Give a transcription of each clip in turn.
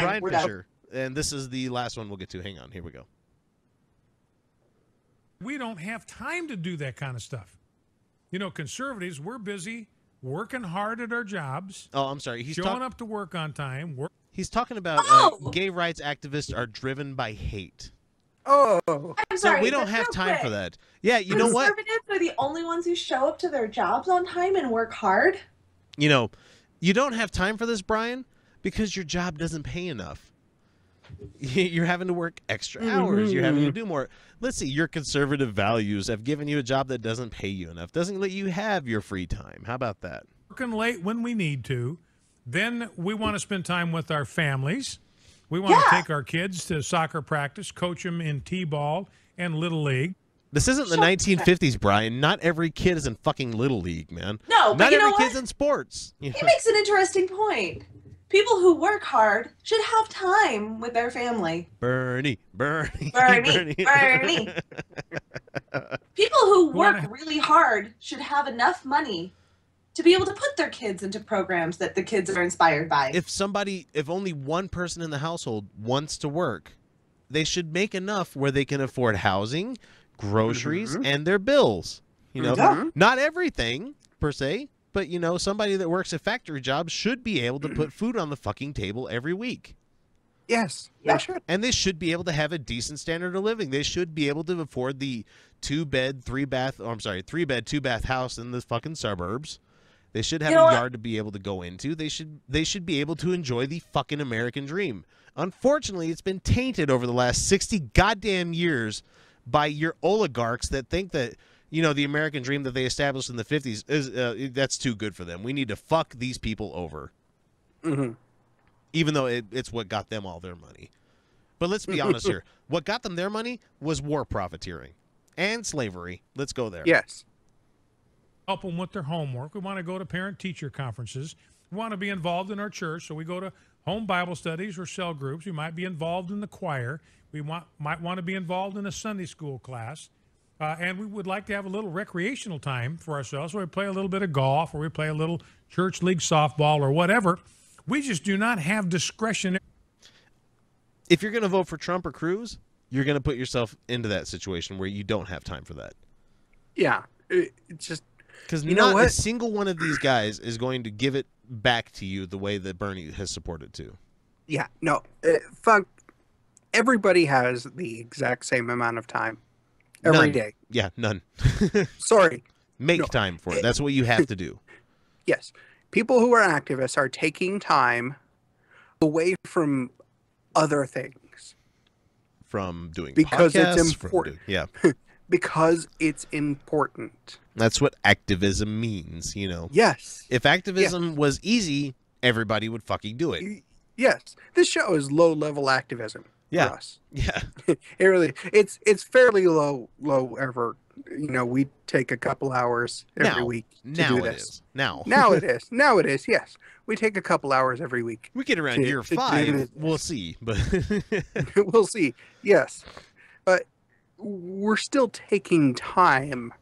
Brian we're done. Fisher, and this is the last one we'll get to. Hang on, here we go. We don't have time to do that kind of stuff. You know, conservatives, we're busy working hard at our jobs. Oh, I'm sorry. He's showing up to work on time. He's talking about Oh! Gay rights activists are driven by hate. Oh, I'm So sorry, we don't but have real time for quick, that. Yeah, you know what? Conservatives are the only ones who show up to their jobs on time and work hard. You know, you don't have time for this, Brian, because your job doesn't pay enough. You're having to work extra hours. You're having to do more. Let's see, your conservative values have given you a job that doesn't pay you enough, doesn't let you have your free time. How about that? Working late when we need to. Then we want to spend time with our families. We want to take our kids to soccer practice, coach them in t-ball and Little League. This isn't the 1950s, Brian. Not every kid is in fucking Little League, man. No, but Not you know every kid's what? in sports. You He know? makes an interesting point. People who work hard should have time with their family. Bernie. Bernie. People who work really hard should have enough money to be able to put their kids into programs that the kids are inspired by. If only one person in the household wants to work, they should make enough where they can afford housing, groceries, and their bills. You know, not everything per se, but you know, somebody that works a factory job should be able to put food on the fucking table every week. yes, Yeah. they should. And they should be able to have a decent standard of living. They should be able to afford the 2-bed, 3-bed, 2-bath house in the fucking suburbs. They should have You know a what? yard to be able to go into. They should be able to enjoy the fucking American dream. Unfortunately, it's been tainted over the last 60 goddamn years by your oligarchs that think that, you know, the American dream that they established in the 50s is that's too good for them. We need to fuck these people over. Even though it's what got them all their money. But let's be honest here. What got them their money was war profiteering and slavery. Let's go there. Yes. Help them with their homework. We want to go to parent-teacher conferences. We want to be involved in our church, so we go to home Bible studies or cell groups. We might be involved in the choir. We might want to be involved in a Sunday school class. And we would like to have a little recreational time for ourselves where we play a little bit of golf or we play a little church league softball or whatever. We just do not have discretion. If you're going to vote for Trump or Cruz, you're going to put yourself into that situation where you don't have time for that. Yeah. It's just Because You know not a what? single one of these guys is going to give it back to you the way that Bernie has supported to. yeah. No. Fuck. Everybody has the exact same amount of time every day. Yeah, none. Sorry. Make No. time for it. That's what you have to do. Yes. People who are activists are taking time away from other things From doing Because it's podcasts, from important. yeah. because it's important. That's what activism means, you know. Yes. If activism was easy, everybody would fucking do it. Yes. This show is low-level activism Yeah. for us. Yeah. It really, it's fairly low ever. You know, we take a couple hours every Now- week to Now do it this. is. Now. Now it is. Now it is. Yes, we take a couple hours every week. We get around to- year to do 5, this. we'll see. But We'll see. Yes, but we're still taking time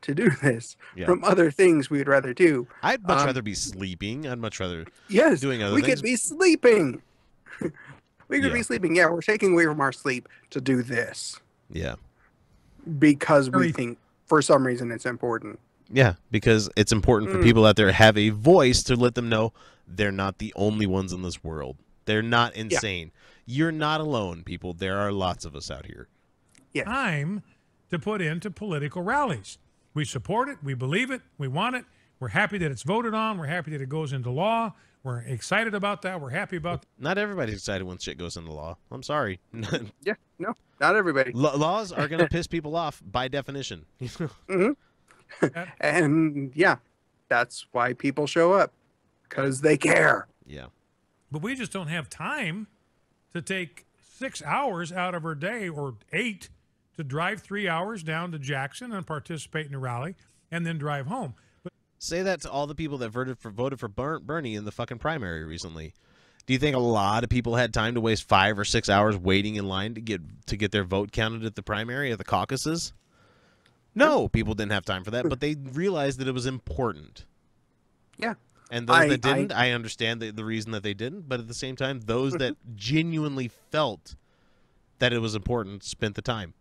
to do this Yeah. from other things we'd rather do. I'd much rather be sleeping. I'd much rather Yes, doing other we things. could be sleeping. We could Yeah. be sleeping. Yeah, we're taking away from our sleep to do this Yeah. because we Very- think for some reason it's important. Yeah, because it's important for people out there to have a voice to let them know they're not the only ones in this world. They're not insane. You're not alone, people. There are lots of us out here. Time to put into political rallies. We support it. We believe it. We want it. We're happy that it's voted on. We're happy that it goes into law. We're excited about that. We're happy about Not everybody's excited when shit goes into law. I'm sorry. Yeah, no, not everybody. Laws are going to piss people off by definition. And yeah, that's why people show up because they care. Yeah. But we just don't have time to take 6 hours out of our day or 8 to drive 3 hours down to Jackson and participate in a rally and then drive home. But Say that to all the people that voted for Bernie in the fucking primary recently. Do you think a lot of people had time to waste 5 or 6 hours waiting in line to get their vote counted at the primary, at the caucuses? No, people didn't have time for that, but they realized that it was important. Yeah. And those that didn't, I understand the reason that they didn't. But at the same time, those that genuinely felt that it was important spent the time.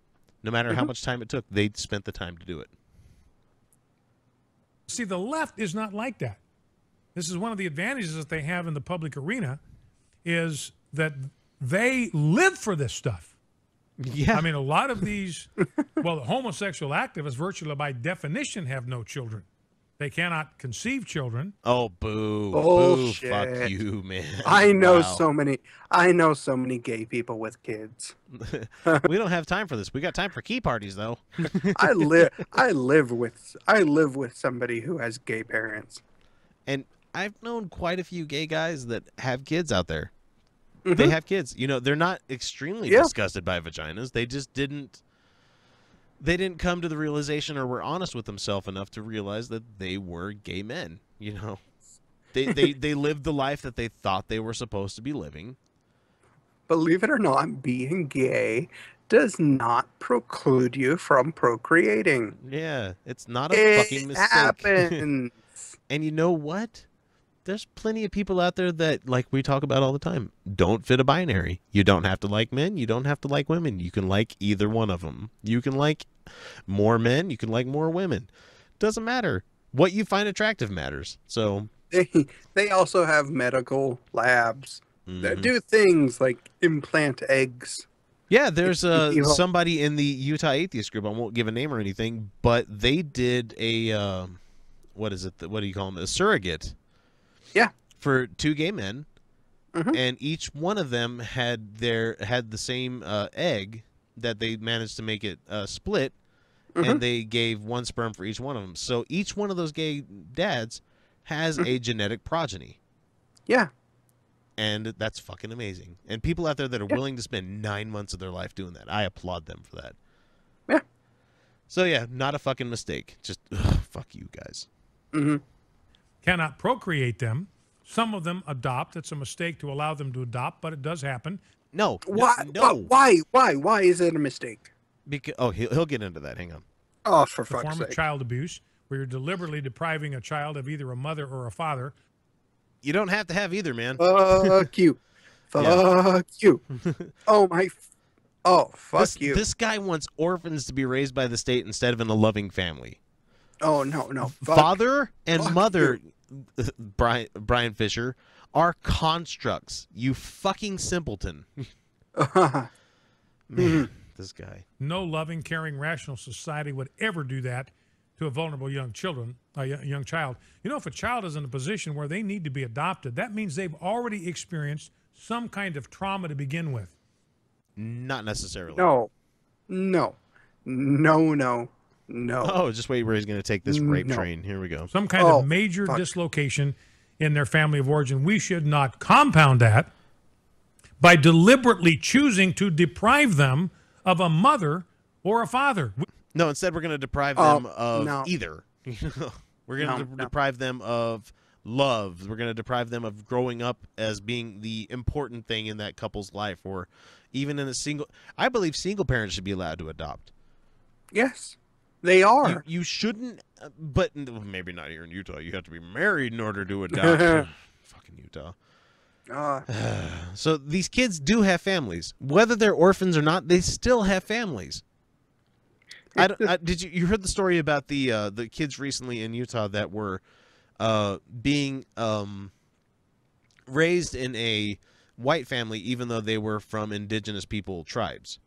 No matter how much time it took, they spent the time to do it. See, the left is not like that. This is one of the advantages that they have in the public arena, is that they live for this stuff. Yeah. I mean, a lot of these, well, the homosexual activists virtually by definition have no children. They cannot conceive children. Oh, boo. Bullshit. Boo, fuck you, man. I know Wow. I know so many gay people with kids. We don't have time for this. We got time for key parties, though. I live with somebody who has gay parents. And I've known quite a few gay guys that have kids out there. They have kids. You know, they're not extremely disgusted by vaginas. They just didn't come to the realization, or were honest with themselves enough to realize that they were gay men. You know, they lived the life that they thought they were supposed to be living. Believe it or not, being gay does not preclude you from procreating. Yeah, it's not a fucking mistake. Happens. And you know what? There's plenty of people out there that, like we talk about all the time, don't fit a binary. You don't have to like men. You don't have to like women. You can like either one of them. You can like more men. You can like more women. Doesn't matter. What you find attractive matters. So they also have medical labs that do things like implant eggs. Yeah, there's somebody in the Utah Atheist group. I won't give a name or anything, but they did a what is it? What do you call them? A surrogate. Yeah. For two gay men, and each one of them had the same egg that they managed to make it split, and they gave one sperm for each one of them. So each one of those gay dads has a genetic progeny. Yeah. And that's fucking amazing. And people out there that are willing to spend 9 months of their life doing that, I applaud them for that. Yeah. So yeah, not a fucking mistake. Just fuck you guys. Cannot procreate them. Some of them adopt. It's a mistake to allow them to adopt, but it does happen. No. Why? No. Why is it a mistake? Because he'll get into that. Hang on. Oh, for The fuck's form of sake! child abuse, where you're deliberately depriving a child of either a mother or a father. You don't have to have either, man. Fuck you! Fuck you! Oh my! Oh fuck you! This guy wants orphans to be raised by the state instead of in a loving family. Oh no! Father and mother, Brian Fisher, are constructs. You fucking simpleton. Man, this guy. No loving, caring, rational society would ever do that to a vulnerable young child. You know, if a child is in a position where they need to be adopted, that means they've already experienced some kind of trauma to begin with. Not necessarily. No. Oh, just wait where he's going to take this rape train. Here we go. Some kind of major dislocation in their family of origin. We should not compound that by deliberately choosing to deprive them of a mother or a father. No, instead we're going to deprive them of either. We're going to deprive them of love. We're going to deprive them of growing up as being the important thing in that couple's life, or even in a single. I believe single parents should be allowed to adopt. Yes, they are. You shouldn't, but maybe not here in Utah. You have to be married in order to adopt. Fucking Utah. So these kids do have families, whether they're orphans or not. They still have families. Did you heard the story about the kids recently in Utah that were being raised in a white family, even though they were from indigenous people tribes?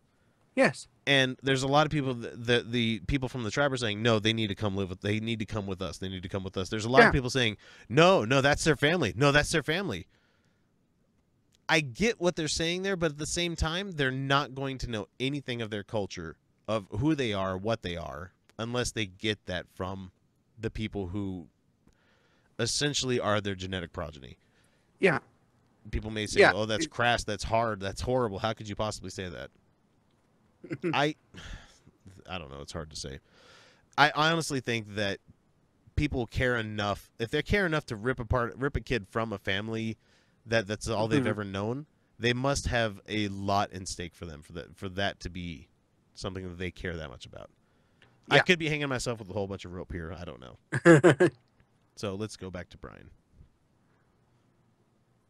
Yes. And there's a lot of people that the people from the tribe are saying, no, they need to come live with. They need to come with us. They need to come with us. There's a lot of people saying, no, that's their family. No, that's their family. I get what they're saying there, but at the same time, they're not going to know anything of their culture, of who they are, what they are, unless they get that from the people who essentially are their genetic progeny. Yeah. People may say, oh, that's crass, that's hard, that's horrible. How could you possibly say that? I don't know. It's hard to say. I honestly think that people care enough. If they care enough to rip a kid from a family that's all they've ever known, they must have a lot in stake for them for that to be something that they care that much about. Yeah. I could be hanging myself with a whole bunch of rope here. I don't know. So let's go back to Brian.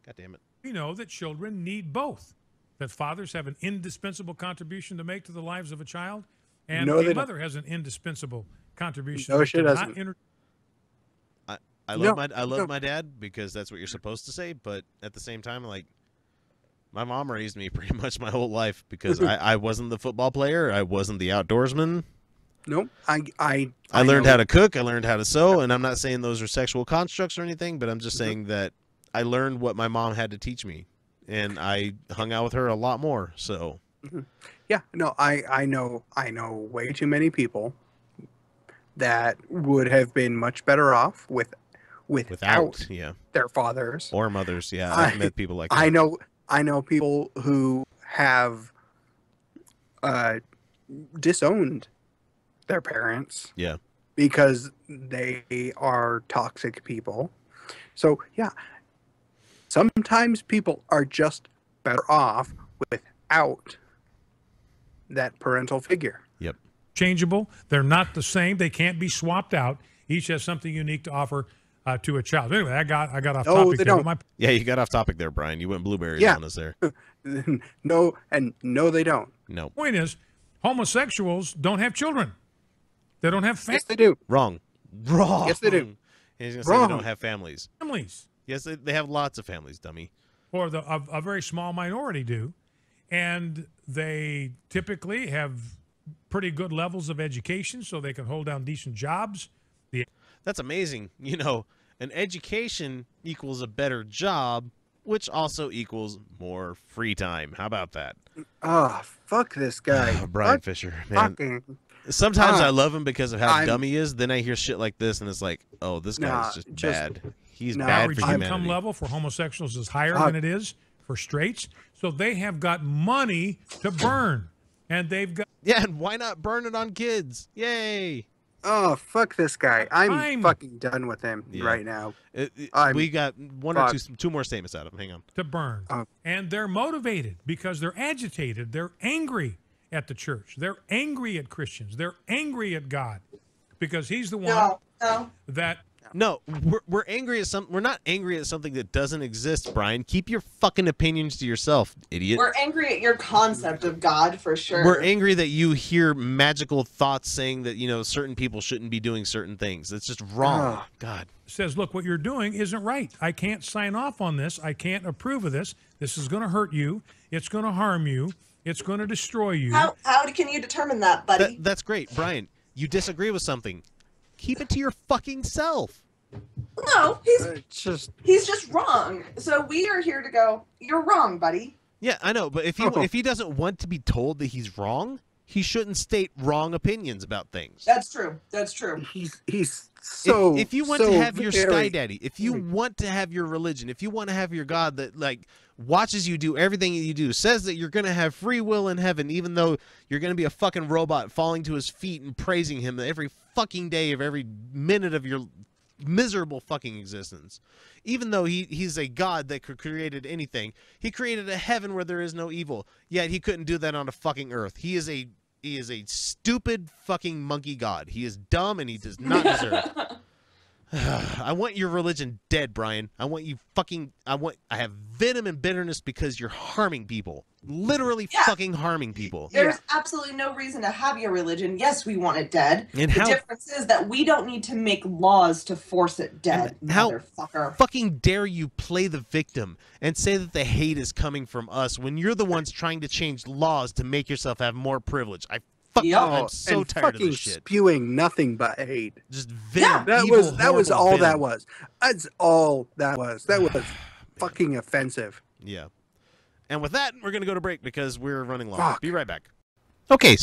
God damn it. We know that children need both, that fathers have an indispensable contribution to make to the lives of a child, and No, a they mother has an indispensable contribution. No, to make she to doesn't. I love my dad because that's what you're supposed to say, but at the same time, like, my mom raised me pretty much my whole life because I wasn't the football player, I wasn't the outdoorsman. Nope. I learned know. how to cook, I learned how to sew, and I'm not saying those are sexual constructs or anything, but I'm just saying that I learned what my mom had to teach me, and I hung out with her a lot more. So, Yeah, no, I know way too many people that would have been much better off without yeah, their fathers or mothers, yeah, I've met people like that. I know people who have disowned their parents, Yeah, because they are toxic people. So yeah, sometimes people are just better off without that parental figure. yep. Changeable. They're not the same. They can't be swapped out. Each has something unique to offer to a child. Anyway, I got off No, topic they there. don't. But Yeah, you got off topic there, Brian. You went blueberries Yeah. on us there. No, they don't. No, my point is, homosexuals don't have children. They don't have Yes, they do. wrong. Yes, they do. And he's gonna say Wrong. they don't have families. families, Yes, they have lots of families, dummy. or a very small minority do, and they typically have pretty good levels of education, so they can hold down decent jobs. That's amazing. You know, an education equals a better job, which also equals more free time. How about that? Oh, fuck this guy. Brian Fuck Fisher, man. fucking. Sometimes I love him because of how I'm- dumb he is. Then I hear shit like this, and it's like, oh, this guy's just bad. He's nah, bad Average for income humanity. level for homosexuals is higher Uh, than it is for straights, so they have got money to burn, and they've got Yeah, and why not burn it on kids? Yay! Oh, fuck this guy. I'm Time. fucking done with him Yeah. right now. We got one or two more statements out of him. Hang on. to burn. And they're motivated because they're agitated. They're angry at the church. They're angry at Christians. They're angry at God because he's the one No. that No, we're angry at some. We're not angry at something that doesn't exist, Brian. Keep your fucking opinions to yourself, idiot. We're angry at your concept of God for sure. We're angry that you hear magical thoughts saying that, you know, certain people shouldn't be doing certain things. It's just wrong. Oh. God. says, look, what you're doing isn't right. I can't sign off on this. I can't approve of this. This is going to hurt you. It's going to harm you. It's going to destroy you. How can you determine that, buddy? That's great, Brian. You disagree with something. Keep it to your fucking self. No, It's just he's just wrong. So we are here to go, you're wrong, buddy. Yeah, I know, but if he doesn't want to be told that he's wrong, he shouldn't state wrong opinions about things. That's true. That's true. he's so. If you want so to have your very- Sky Daddy, if you want to have your religion, if you want to have your God that like watches you do everything that you do, says that you're going to have free will in heaven, even though you're going to be a fucking robot falling to his feet and praising him every fucking day of every minute of your miserable fucking existence. Even though he's a God that created anything, he created a heaven where there is no evil. Yet he couldn't do that on a fucking earth. He is a stupid fucking monkey God. He is dumb and he does not deserve. I want your religion dead, Brian. I have venom and bitterness because you're harming people. Literally Yeah. fucking harming people. There's absolutely no reason to have your religion. Yes, we want it dead. And the how- difference is that we don't need to make laws to force it dead, And how motherfucker. fucking dare you play the victim and say that the hate is coming from us when you're the ones trying to change laws to make yourself have more privilege? Yep. I'm so and tired of fucking this shit. spewing nothing but hate. Just venom. That evil, was horrible all that venom. was. That's all that was. That was fucking offensive. Yeah. And with that, we're going to go to break because we're running long. Fuck. Be right back. Okay,